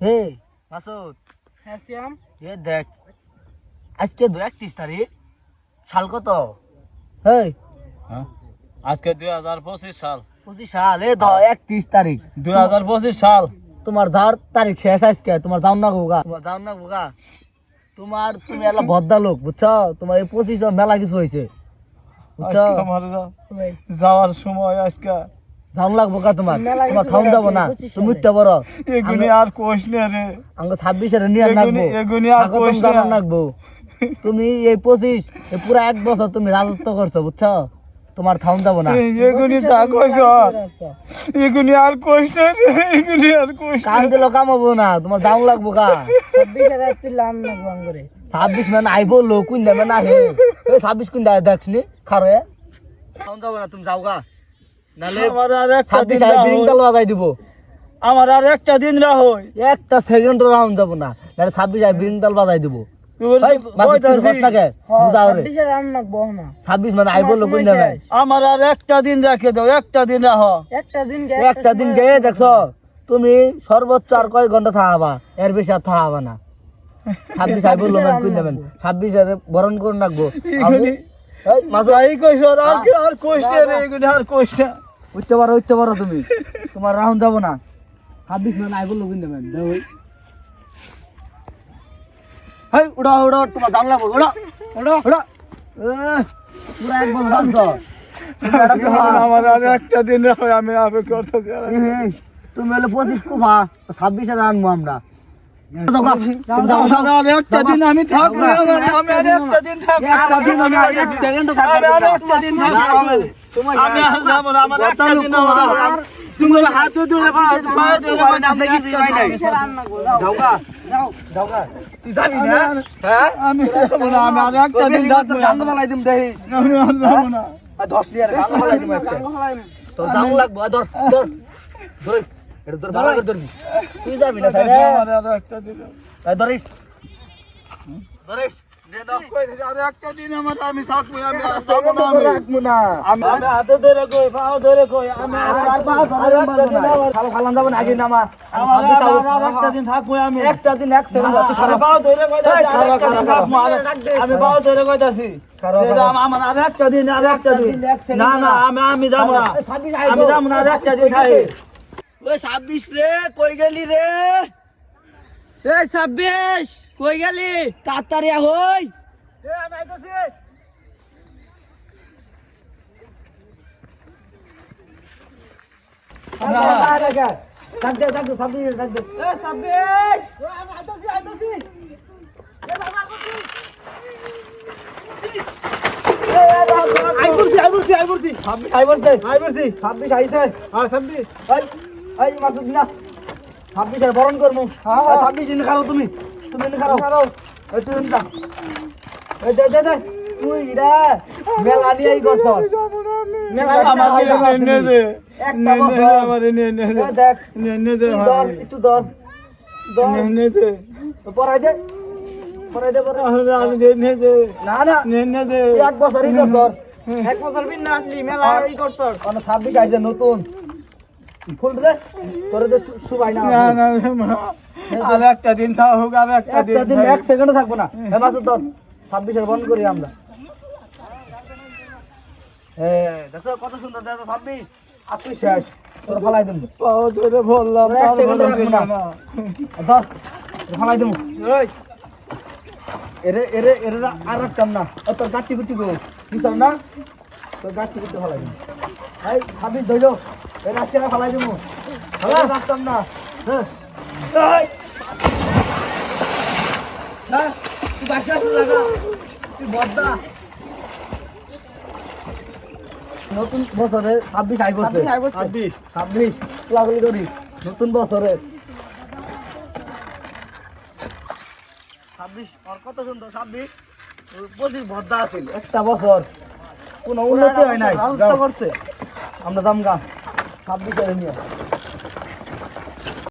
হে মাসুদ। হ্যাঁ শ্যাম। এ দেখ আজকে 31 তারিখ, সাল কত? হেই আজকে 2025 সাল। 25 সাল। 31 তারিখ 2025 সাল। তোমার যাওয়ার তারিখ শেষ আজকে। তোমার যাও না গোগা, তুমি এলা ভদ্দা লোক বুঝছো। তোমার এই 25 মেলা কিছু হয়েছে বুঝছো। আজকে আমার যাওয়ার সময় আজকে যাও লাগবো কা তোমার খাওন যাবো না। তুমি উঠতে পারো এগুনি আর কোশ নে রে। আমাকে 26 নিয়ে নাকবো, এগুনি আর কোশ জানো নাকবো। তুমি এই 25 পুরা 1 বছর তুমি রাজত্ব করছো বুঝছো। তোমার খাওন যাবো না। এগুনি যা কইছ এগুনি আর কোশ নে রে। এগুনি আর কোশ কান দিলো কামাবো না। তোমার যাও লাগবো কা 26 তুই লান লাগবো আঙ্গরে। 26 মানে আইবো লো কুন দেবে না হে। 26 কুন দেয় দেখছনি খারে খাওন যাবো না। তুমি যাও গা, নালে আমার আর একটা দিন 26 বিরিংতাল বাজাই দিব। আমার আর একটা দিন রাহই। একটা সেকেন্ড রাউন্ড যাব না, নালে 26 বিরিংতাল বাজাই দিব। মানে আইবো লো কুন দেবে। আমার আর একটা দিন রাখে দাও, একটা দিন রাহ। একটা দিন গিয়ে দেখছো তুমি সর্বোচ্চ আর কয় ঘন্টা থাকবা, এর বেশি আর থাকবা না। 26 আইবো লো কুন দেবেন। 26 এর বরণ করে রাখবো। এই মাসাই কইছ আর কি আর কোশ নে রে। এগুনি আর কোশ না। উঠতে পারো তুমি। তোমার রাউন্ড যাব না। 26 মানে আইবো লো কুন দেবেন। হেই উড়া তোমার দাম লাগবো। উড়া পুরা 1 বছর জানছো। আমার আর একটা দিন রাহই। আমি আবে করতেছি। তুমি হলে 25 কুফা 26 এর আনবো আমরা। আমার আর একটা দিন আমি থাকবো। আমি আর একটা দিন থাকবো। একটা দিন আমি আর এক সেকেন্ড থাকবো। আমি আর একটা দিন থাকবো। আমি আর যাব না। আমার একটা দিন আমার তুমি হাত ধরে পা ধরে আমরা কিছু হয় নাই। যাওগা যাওগা তুই যাবি না? হ্যাঁ আমি যাব না। আমি আর একটা দিন থাকবো। গান বালাই দিম দেহি। আমি আর যাব না। 10 লিয়ার গান বালাই দিম আজকে। তো যাও লাগবো। ধর ধর ধর এটা ধর ভালো করে ধরবি। তুই যাবি না তাই আমার আর একটা দিন। ধরিস ধরিস দে দাও। আর একটা দিন আমার আমি থাকবো। আমি আর যাব সেকেন্ড না। তো রাখবো না। আমি হাত ধরে কই পাও ধরে কই। আমি আর পা ধরে বাজবো না। খালো খালান যাব না আগে নামা। আমার আর একটা দিন থাকবো। আমি একটা দিন এক সেকেন্ড তুই খারাপ পাও ধরে কইতাছি। আমি পাও ধরে কইতাছি। আমার আর একটা দিন আর একটা দিন। না না আমি যাব না। আমি যাব না। আর একটা দিন খাই। ওই 26 রে কই গেলি রে? এই 26 কই গেলি? তাড়াতাড়ি হই। আমি আইতাছি। ডাক দে 26 ডাক দে। এই 26 আমি আইতাছি। আইবুরছি। 26 আইবরছে 26 আইছে। হ্যাঁ সাব্বি। এই মাসুদ না 26 এর বরণ করমু। 26 দিন খাও তুমি দিন খাও। এই তুই না এই দে তুই রে মেলা নিয়েই করছ। মেলা আমার নে যে একটা বছর আমার নে এই দেখ নে যে তুই ধর একটু ধর নে যে পরাই দে পরাই আমি নে যে না না নে যে তুই 1 বছরই করছ। 1 বছর বিন না আসলি মেলা ই করছ। 26 আইছে নতুন ফুল দে তোরে দে সুবাই না। না আর একটা দিন থাকুক। আর একটা দিন এক সেকেন্ড থাকবো না। এ মাসুদ ধর 26 এর বন্ধ করি আমরা। দেখো কত সুন্দর দেখো 26 আপনি শেষ তোর ফালাই দিম। পাও ধরে বললাম এক সেকেন্ড রাখবো না। ধর ফালাই দিম। ওই এরে আর রাখতাম না। তোর গাটি গুটি গো দিছাম না। তোর গাটি গুটি ফালাই দিম। এই 26 ধইলো এই রাস্তাটা ফালাই দিমু। ফালাই রাখতাম না। হ্যাঁ হ্যাঁ তুই বাসা লাগা তুই বদ্দা। নতুন বছরে 26 আইবছে। 26 লাগলি করি নতুন বছরে 26 আর কত সুন্দর 26 25 বদ্দা আছিল একটা বছর কোনো উন্নতি হয় নাই। করছে আমরা দামগা 26 এর নিয়ে